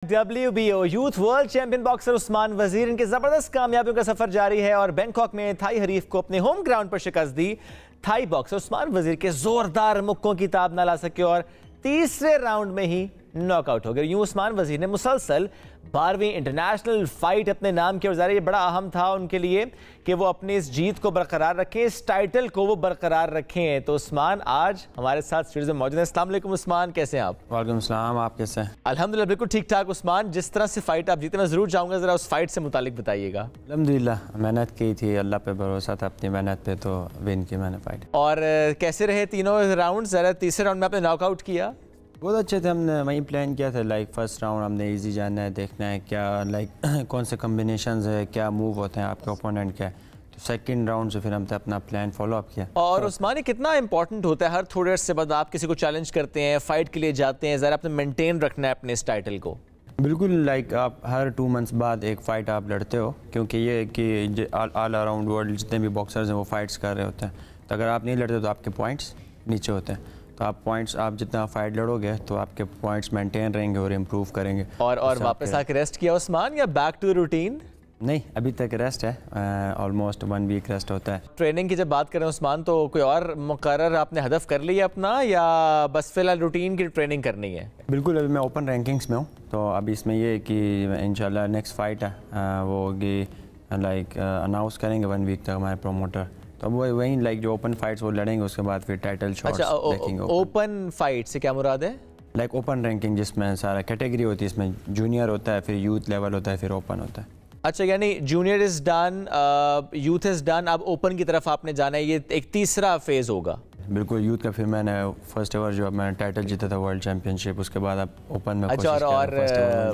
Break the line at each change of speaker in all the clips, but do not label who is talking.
WBO youth world champion boxer Usman वजीर इनकी जबरदस्त कामयाबियों का सफर जारी है और बैंकॉक में थाई हरीफ को अपने होम ग्राउंड पर शिकस्त दी। थाई बॉक्सर उस्मान वजीर के जोरदार मुक्कों की ताब न ला सके और तीसरे राउंड में ही नॉकआउट हो गए। यूं उस्मान वजीर ने मुसलसल 12वीं इंटरनेशनल फाइट अपने नाम की वजह ये बड़ा अहम था उनके लिए कि वो अपनी इस जीत को बरकरार रखें, इस टाइटल को वो बरकरार रखें। तो उस्मान आज हमारे साथ स्टूडियो में मौजूद हैं। अस्सलाम वालेकुम उस्मान, कैसे हैं आप?
वालेकुम सलाम, आप कैसे हैं?
अल्हम्दुलिल्लाह बिल्कुल ठीक ठाक। उस्मान, जिस तरह से फाइट आप जीते, मैं जरूर चाहूँगा ज़रा उस फाइट से मुतालिक बताइएगा।
अल्हम्दुलिल्लाह मेहनत की थी, अल्लाह पे भरोसा था, अपनी मेहनत पे, तो विन की मैंने फाइट।
और कैसे रहे तीनों राउंड? ज़रा तीसरे राउंड में आपने नॉकआउट किया,
बहुत अच्छे थे। हमने वही प्लान किया था, लाइक फर्स्ट राउंड हमने इजी जाना है, देखना है क्या लाइक कौन से कॉम्बिनेशंस है, क्या मूव होते हैं आपके ओपोनेंट के। तो सेकंड राउंड से फिर हमने अपना प्लान फॉलो अप किया।
और उस्मान, ये कितना इंपॉर्टेंट होता है हर थोड़े अर्से बाद आप किसी को चैलेंज करते हैं, फाइट के लिए जाते हैं, ज़रा आपने मेंटेन रखना है अपने इस टाइटल को।
बिल्कुल, लाइक आप हर 2 मंथ्स बाद एक फ़ाइट आप लड़ते हो, क्योंकि ये कि ऑल अराउंड वर्ल्ड जितने भी बॉक्सर्स हैं वो फाइट्स कर रहे होते हैं। तो अगर आप नहीं लड़ते तो आपके पॉइंट्स नीचे होते हैं। तो आप पॉइंट्स, आप जितना फाइट लड़ोगे तो आपके पॉइंट्स मेंटेन रहेंगे और इम्प्रूव करेंगे।
और वापस आके रेस्ट किया उस्मान या बैक टू रूटीन?
नहीं, अभी तक रेस्ट है, ऑलमोस्ट 1 वीक रेस्ट होता है।
ट्रेनिंग की जब बात करें उस्मान, तो कोई और मुकर्रर आपने हदफ कर लिया अपना या बस फिलहाल रूटीन की ट्रेनिंग करनी है?
बिल्कुल, अभी मैं ओपन रैंकिंग्स में हूँ, तो अभी इसमें ये है कि इंशाल्लाह नेक्स्ट फाइट है वो होगी, लाइक अनाउंस करेंगे 1 वीक तक हमारे प्रोमोटर। तो अब वही लाइक जो ओपन फाइट्स वो लड़ेंगे, उसके बाद फिर टाइटल शॉट्स देखेंगे।
ओपन फाइट से क्या मुराद है?
लाइक ओपन रैंकिंग जिसमें सारा कैटेगरी होती है, इसमें जूनियर होता है, फिर यूथ लेवल होता है, फिर ओपन होता है।
अच्छा, यानी junior is done, youth is done, अब ओपन की तरफ आपने जाना है, ये एक तीसरा फेज़ होगा।
बिल्कुल, यूथ का फिर मैंने फर्स्ट एवर जो मैंने टाइटल जीता था वर्ल्ड चैंपियनशिप, उसके बाद अब ओपन में।
अच्छा, और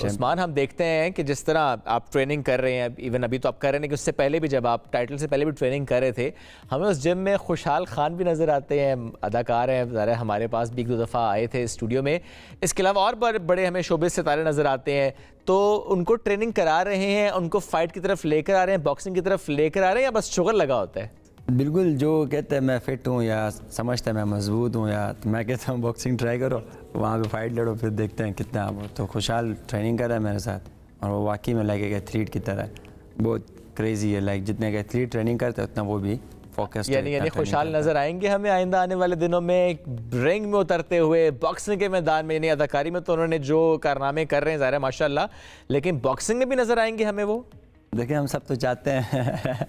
उस्मान, हम देखते हैं कि जिस तरह आप ट्रेनिंग कर रहे हैं, इवन अभी तो आप कर रहे हैं कि उससे पहले भी जब आप टाइटल से पहले भी ट्रेनिंग कर रहे थे, हमें उस जिम में खुशहाल खान भी नज़र आते हैं, अदाकार हैं, ज़रा हमारे पास भी 1-2 दफ़ा आए थे स्टूडियो में। इसके अलावा और बड़े हमें शोबे सितारे नज़र आते हैं। तो उनको ट्रेनिंग करा रहे हैं, उनको फाइट की तरफ लेकर आ रहे हैं, बॉक्सिंग की तरफ लेकर आ रहे हैं, या बस शुगर लगा होता है?
बिल्कुल, जो कहते हैं मैं फिट हूँ या समझता है मैं मजबूत हूँ, या तो मैं कहता हूँ बॉक्सिंग ट्राई करो, वहाँ पे फाइट लड़ो, फिर देखते हैं कितना आप। तो खुशहाल ट्रेनिंग कर रहा है मेरे साथ, और वो वाकई में लाइक एक एथलीट की तरह बहुत क्रेजी है। लाइक जितने का एथलीट ट्रेनिंग करते हैं उतना वो भी फोकस।
यानी खुशहाल नज़र आएंगे हमें आइंदा आने वाले दिनों में रिंग में उतरते हुए, बॉक्सिंग के मैदान में। यानी अदाकारी में तो उन्होंने जो कारनामे कर रहे हैं ज़ाहिर है माशाल्लाह, लेकिन बॉक्सिंग में भी नज़र आएंगे हमें वो?
देखिए, हम सब तो चाहते हैं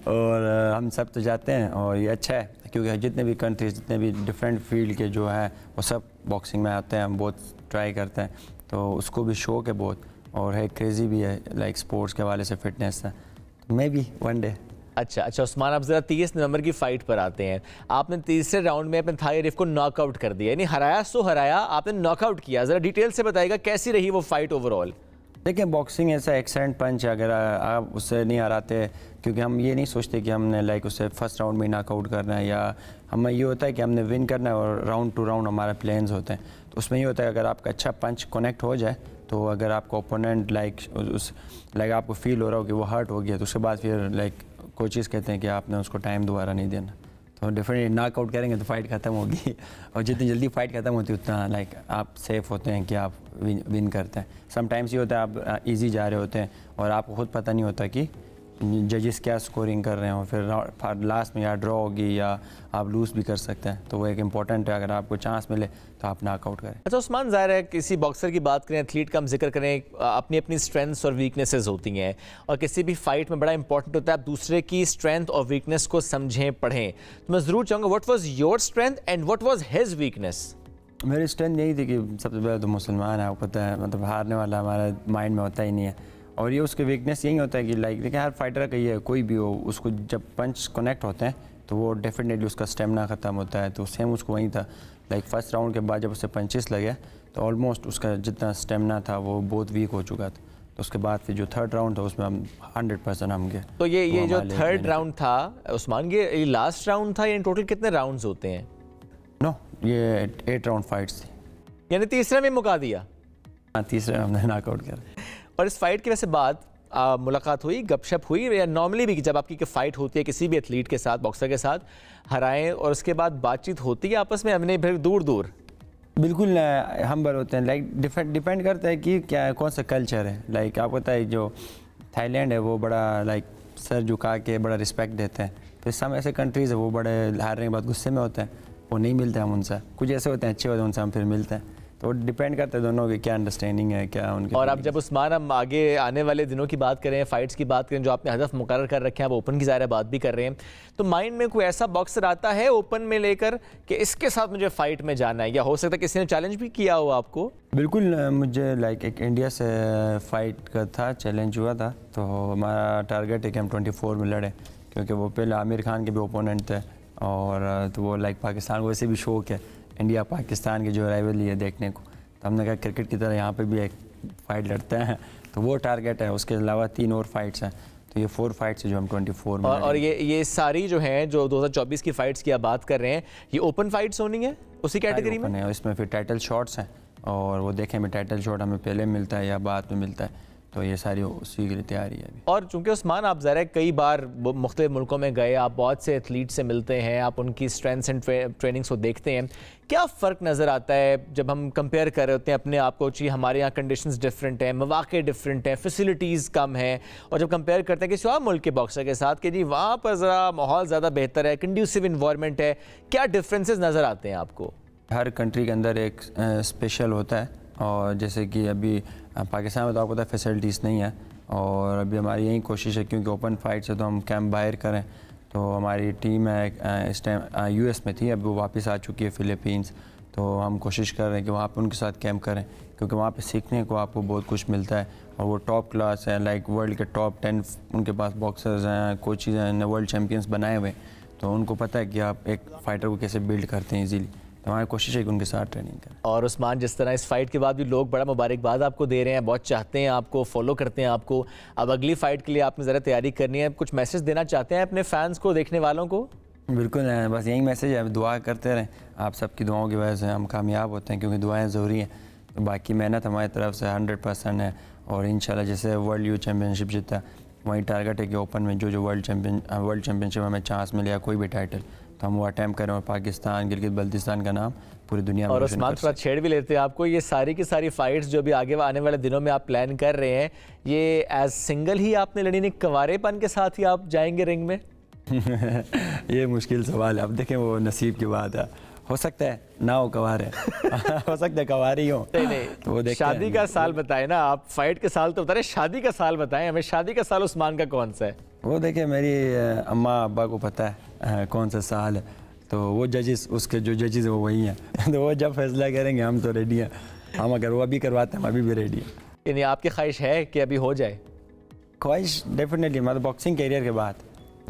और हम सब तो चाहते हैं, और ये अच्छा है क्योंकि जितने भी कंट्रीज, जितने भी डिफरेंट फील्ड के जो है वो सब बॉक्सिंग में आते हैं। हम बहुत ट्राई करते हैं, तो उसको भी शौक है बहुत, और है क्रेज़ी भी है लाइक स्पोर्ट्स के हवाले से, फिटनेस है। May be 1 day.
अच्छा उस्मान, अब ज़रा 30 नवंबर की फ़ाइट पर आते हैं। आपने तीसरे राउंड में अपने थाई हरीफ को नॉकआउट कर दिया, यानी हराया सो हराया, आपने नॉकआउट किया। ज़रा डिटेल से बताइएगा कैसी रही वो फाइट ओवरऑल?
देखिए, बॉक्सिंग ऐसा एक्सेलेंट पंच है, अगर आप उससे नहीं हराते, क्योंकि हम ये नहीं सोचते कि हमने लाइक उससे फर्स्ट राउंड में नॉकआउट करना है, या हमें ये होता है कि हमने विन करना है, और राउंड टू राउंड हमारे प्लान्स होते हैं। तो उसमें ये होता है अगर आपका अच्छा पंच कनेक्ट हो जाए, तो अगर आपका ओपोनेंट लाइक आपको फील हो रहा हो कि वो हर्ट हो गया, तो उसके बाद फिर लाइक कोचेस कहते हैं कि आपने उसको टाइम दोबारा नहीं देना। तो डेफिनेटली नॉकआउट करेंगे तो फाइट ख़त्म होगी, और जितनी जल्दी फाइट ख़त्म होती है उतना लाइक आप सेफ होते हैं कि आप विन करते हैं। समटाइम्स ये होता है आप इजी जा रहे होते हैं और आपको खुद पता नहीं होता कि जजेस क्या स्कोरिंग कर रहे हैं, और फिर लास्ट में या ड्रॉ होगी या आप लूज़ भी कर सकते हैं। तो वो एक इम्पॉर्टेंट है, अगर आपको चांस मिले तो आप नॉकआउट करें।
अच्छा उस्मान, ज़ाहिर है किसी बॉक्सर की बात करें, एथलीट का हम जिक्र करें, अपनी अपनी स्ट्रेंथ्स और वीकनेसेस होती हैं, और किसी भी फाइट में बड़ा इंपॉर्टेंट होता है आप दूसरे की स्ट्रेंथ और वीकनेस को समझें, पढ़ें। तो मैं ज़रूर चाहूँगा, what was your strength and what was his weakness? मेरी
स्ट्रेंथ यही थी कि सबसे पहले तो मुसलमान है, वो पता है, मतलब हारने वाला हमारे माइंड में होता ही नहीं है। और ये उसके वीकनेस यही होता है कि लाइक देखिए, हर फाइटर का ये कोई भी हो, उसको जब पंच कनेक्ट होते हैं तो वो डेफिनेटली उसका स्टेमिना ख़त्म होता है। तो सेम उसको वही था, लाइक फर्स्ट राउंड के बाद जब उसे पंचेस लगे तो ऑलमोस्ट उसका जितना स्टेमिना था वो बहुत वीक हो चुका था। तो उसके बाद फिर जो थर्ड राउंड था उसमें हम 100% हम गए।
तो ये जो थर्ड राउंड था उस्मान, ये लास्ट राउंड था, या इन टोटल कितने राउंड्स होते हैं?
नो, ये 8 राउंड फाइट्स थी,
यानी तीसरे में मुका दिया?
हाँ, तीसरे हमने नॉकआउट किया।
और इस फाइट की वजह से बाद मुलाकात हुई, गपशप हुई, या नॉर्मली भी जब आपकी फाइट होती है किसी भी एथलीट के साथ, बॉक्सर के साथ, हराएं और उसके बाद बातचीत होती है आपस में, हमने फिर दूर दूर?
बिल्कुल हम्बल होते हैं, लाइक डिपेंड करता है कि क्या कौन सा कल्चर है। लाइक आपको पता है जो थाईलैंड है वो बड़ा लाइक सर झुका के बड़ा रिस्पेक्ट देते हैं। तो सम ऐसे कंट्रीज़ है वो बड़े हारने के बाद गुस्से में होते हैं, वो नहीं मिलते हम उनसे। कुछ ऐसे होते हैं अच्छे होते हैं, उनसे हम फिर मिलते हैं। तो डिपेंड करता है दोनों की क्या अंडरस्टैंडिंग है, क्या उनकी।
और अब जब उस्मान हम आगे आने वाले दिनों की बात करें, फाइट्स की बात करें, जो आपने हदफ मुकर्रर कर रखे हैं, आप ओपन की ज़ाहिर बात भी कर रहे हैं, तो माइंड में कोई ऐसा बॉक्सर आता है ओपन में लेकर कि इसके साथ मुझे फाइट में जाना है, या हो सकता है किसी ने चैलेंज भी किया हो आपको?
बिल्कुल, मुझे लाइक एक इंडिया से फाइट का था, चैलेंज हुआ था। तो हमारा टारगेट है कि हम 24 में लड़े, क्योंकि वो पहले आमिर खान के भी ओपोनेंट थे। और तो वो लाइक पाकिस्तान को वैसे भी शौक है इंडिया पाकिस्तान की जो राइवलरी है देखने को। तो हमने कहा क्रिकेट की तरह यहाँ पे भी एक फ़ाइट लड़ते हैं, तो वो टारगेट है। उसके अलावा 3 और फाइट्स हैं, तो ये 4 फाइट्स है जो हम 24 में।
और ये सारी जो हैं जो 2024 की फाइट्स की आप बात कर रहे हैं, ये ओपन फाइट्स होनी है उसी कैटेगरी में?
है, इसमें फिर टाइटल शॉट्स हैं, और वो देखें में टाइटल शॉट हमें पहले मिलता है या बाद में मिलता है, तो ये सारी उसी के लिए तैयारी है अभी।
और चूंकि उस्मान आप ज़रा कई बार मुख्तलिफ मुल्कों में गए, आप बहुत से एथलीट से मिलते हैं, आप उनकी स्ट्रेंथ्स एंड ट्रेनिंग्स को देखते हैं, क्या फ़र्क नज़र आता है जब हम कंपेयर कर रहे होते हैं अपने आप को? जी हमारे यहाँ कंडीशंस डिफरेंट हैं, मौक़े डिफरेंट हैं, फैसिलिटीज़ कम हैं, और जब कंपेयर करते हैं किसी और मुल्क के बॉक्सर के साथ कि जी वहाँ पर ज़रा माहौल ज़्यादा बेहतर है, कंड्यूसिव इन्वायरमेंट है, क्या डिफरेंसेस नज़र आते हैं आपको?
हर कंट्री के अंदर एक स्पेशल होता है, और जैसे कि अभी पाकिस्तान में तो आपको पता है फैसिलिटीज़ नहीं है, और अभी हमारी यही कोशिश है क्योंकि ओपन फाइट से तो हम कैंप बाहर करें। तो हमारी टीम है इस टाइम यूएस में थी, अब वो वापस आ चुकी है फ़िलीपींस। तो हम कोशिश कर रहे हैं कि वहाँ पे उनके साथ कैंप करें, क्योंकि वहाँ पे सीखने को आपको बहुत कुछ मिलता है, और वो टॉप क्लास है, लाइक वर्ल्ड के टॉप 10 उनके पास बॉक्सर्स हैं, कोचेज़ हैं, वर्ल्ड चैम्पियंस बनाए हुए। तो उनको पता है कि आप एक फ़ाइटर को कैसे बिल्ड करते हैं ईजीली। तो हमारी कोशिश है कि उनके साथ ट्रेनिंग करें।
और उस्मान, जिस तरह इस फाइट के बाद भी लोग बड़ा मुबारकबाद आपको दे रहे हैं, बहुत चाहते हैं आपको, फॉलो करते हैं आपको, अब अगली फ़ाइट के लिए आपने ज़रा तैयारी करनी है, कुछ मैसेज देना चाहते हैं अपने फैंस को, देखने वालों को?
बिल्कुल, बस यही मैसेज है, दुआ करते रहें। आप सबकी दुआओं की वजह से हम कामयाब होते हैं, क्योंकि दुआएं ज़रूरी हैं। तो बाकी मेहनत हमारी तरफ से 100% है, और इंशाल्लाह जैसे वर्ल्ड यूथ चैम्पियनशिप जीता, वही टारगेट है कि ओपन में जो वर्ल्ड चैम्पियनशिप हमें चांस मिले या कोई भी टाइटल, तो हम वो अटैम्प्ट करें और पाकिस्तान, गिलगित बल्तिस्तान का नाम पूरी दुनिया में।
और उस्मान थोड़ा छेड़ भी लेते हैं आपको, ये सारी की सारी फाइट्स जो भी आगे आने वाले दिनों में आप प्लान कर रहे हैं, ये एज सिंगल ही आपने लड़ी, नहीं कवारेपन के साथ ही आप जाएंगे रिंग में?
ये मुश्किल सवाल है, अब देखें वो नसीब की बात है, हो सकता है ना हो कवार है हो सकता है कवार ही हो।
नहीं तो वो शादी का साल बताएं ना आप, फाइट के साल तो बता रहे, शादी का साल बताएं हमें, शादी का साल उस्मान का कौन सा है?
वो देखिए मेरी अम्मा अब्बा को पता है कौन सा साल है, तो वो जजेस, उसके जो जजेस है वो वही हैं तो वो जब फैसला करेंगे हम तो रेडी हैं। हम अगर वो अभी करवाते हैं हम अभी भी रेडी हैं।
यानी आपकी ख्वाहिश है कि अभी हो जाए?
ख्वाहिश डेफिनेटली, मतलब बॉक्सिंग कैरियर के बाद,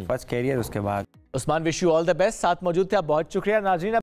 फर्स्ट कैरियर उसके बाद।
Usman, wish you all the best. साथ मौजूद थे आप, बहुत शुक्रिया। नाज़रीन